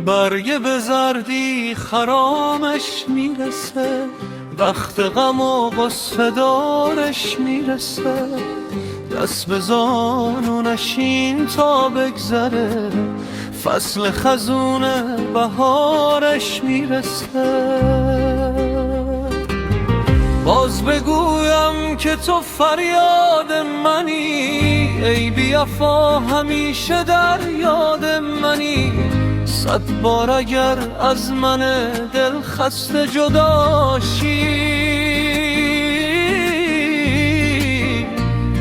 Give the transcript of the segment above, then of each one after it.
برگ به زردی خرامش میرسه، وقت غم و غصه دارش میرسه. دست به زانو نشین تا بگذره، فصل خزون بهارش میرسه. باز بگویم که تو فریاد منی، ای بی وفا همیشه در یاد منی. 100 بار اگر از من دل خسته جدا شی،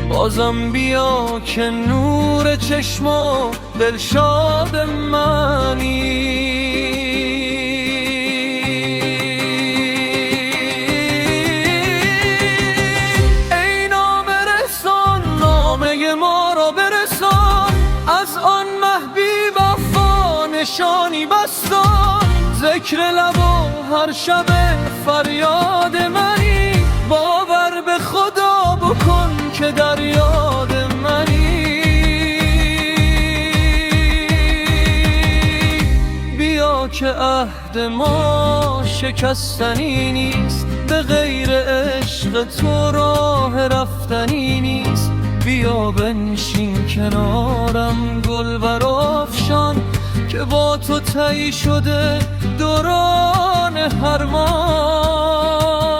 بازم بیا که نور چشم و دلشاد منی. ای نامه رسان، نامه ما را برسان، از آن مه بی وفا نشانی بستان. ذکر لب و هر شب فریاد منی، باور به خدا بکن که در یاد منی. بیا که عهد ما شکستنی نیست، به غیر عشق تو راه رفتنی نیست. بیا بنشین کنارم گل برافشان، که با تو طی شده دوران هر ما.